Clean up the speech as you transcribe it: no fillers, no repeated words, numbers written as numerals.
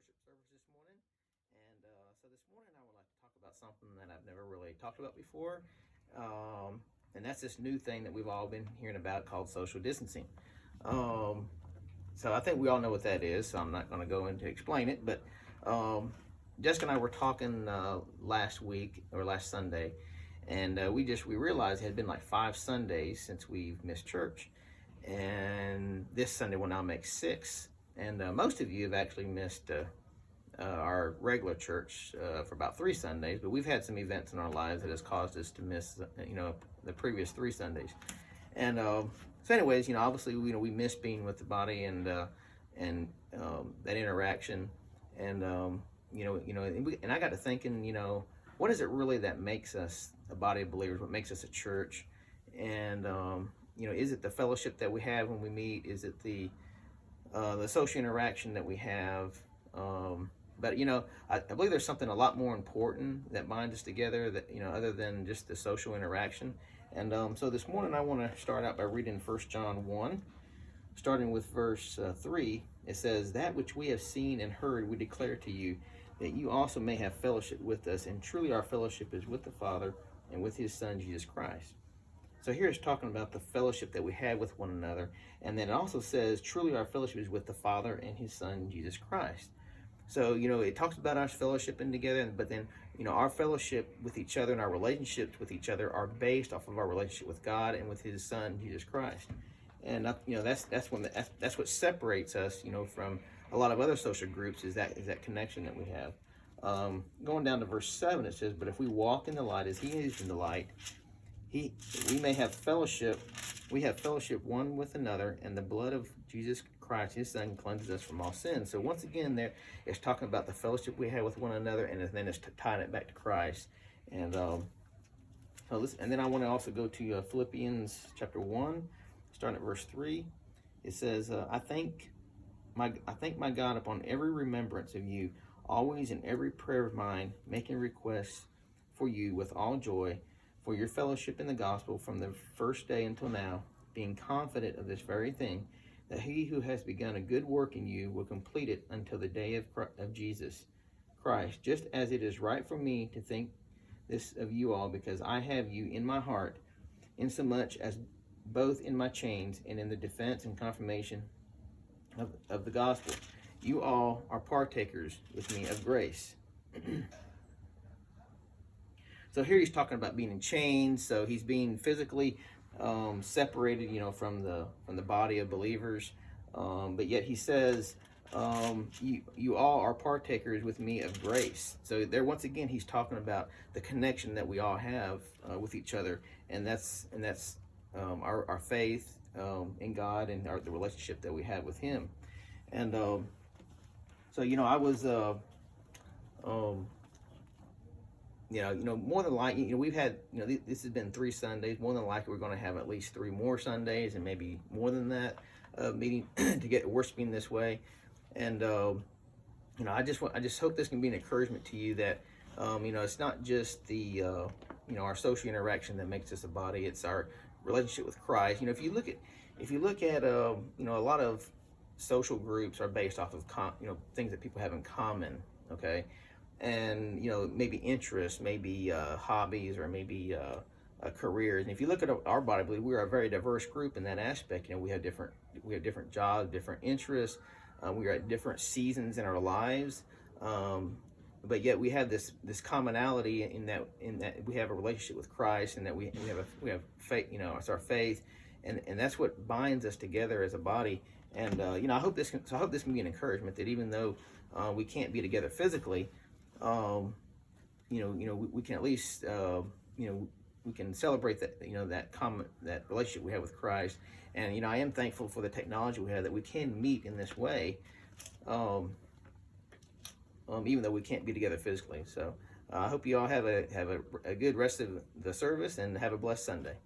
worship service this morning. So this morning I would like to talk about something that I've never really talked about before. And that's this new thing that we've all been hearing about called social distancing. So I think we all know what that is, so I'm not going to go into explain it. But Jessica and I were talking last week or last Sunday, and we realized it had been like 5 Sundays since we've missed church, and this Sunday will now make 6. And most of you have actually missed our regular church for about 3 Sundays, but we've had some events in our lives that has caused us to miss, the previous 3 Sundays. And so, anyways, obviously, we miss being with the body and that interaction, and and I got to thinking, what is it really that makes us a body of believers? What makes us a church? And is it the fellowship that we have when we meet? Is it the social interaction that we have? But I believe there's something a lot more important that binds us together, that other than just the social interaction. And so this morning I want to start out by reading 1 John 1, starting with verse 3. It says, "That which we have seen and heard we declare to you, that you also may have fellowship with us. And truly our fellowship is with the Father and with his Son Jesus Christ." So here it's talking about the fellowship that we have with one another. And then it also says, truly our fellowship is with the Father and his Son Jesus Christ. So, it talks about us fellowshipping together, but then, our fellowship with each other and our relationships with each other are based off of our relationship with God and with his Son, Jesus Christ. And, that's what separates us, from a lot of other social groups, is that connection that we have. Going down to verse 7, it says, "But if we walk in the light as he is in the light, we may have fellowship. We have fellowship one with another, and the blood of Jesus Christ, his Son, cleanses us from all sin." So once again, there it's talking about the fellowship we have with one another, and then it's tying it back to Christ. And and then I want to also go to Philippians chapter 1, starting at verse 3. It says, "I thank my God upon every remembrance of you, always in every prayer of mine, making requests for you with all joy, for your fellowship in the gospel from the first day until now, being confident of this very thing, that he who has begun a good work in you will complete it until the day of Jesus Christ, just as it is right for me to think this of you all, because I have you in my heart, insomuch as both in my chains and in the defense and confirmation of the gospel, you all are partakers with me of grace." So here he's talking about being in chains. So he's being physically separated, from the body of believers. But yet he says, you all are partakers with me of grace. So there, once again, he's talking about the connection that we all have with each other, and that's our faith in God, and the relationship that we have with him. And so I was. More than likely, we've had, this has been 3 Sundays. More than likely, we're going to have at least 3 more Sundays, and maybe more than that, meeting to get worshiping this way. And I just hope this can be an encouragement to you that, it's not just the, our social interaction that makes us a body. It's our relationship with Christ. If you look at, a lot of social groups are based off of, things that people have in common. Okay. And maybe interests, maybe hobbies, or maybe careers. And if you look at our body, I believe we are a very diverse group in that aspect. We have different jobs, different interests. We are at different seasons in our lives, but yet we have this commonality in that we have a relationship with Christ, and that we have faith. It's our faith, and that's what binds us together as a body. And I hope this can be an encouragement that even though we can't be together physically, we can at least, we can celebrate that, that relationship we have with Christ. And, I am thankful for the technology we have, that we can meet in this way, even though we can't be together physically. So I hope you all have a good rest of the service, and have a blessed Sunday.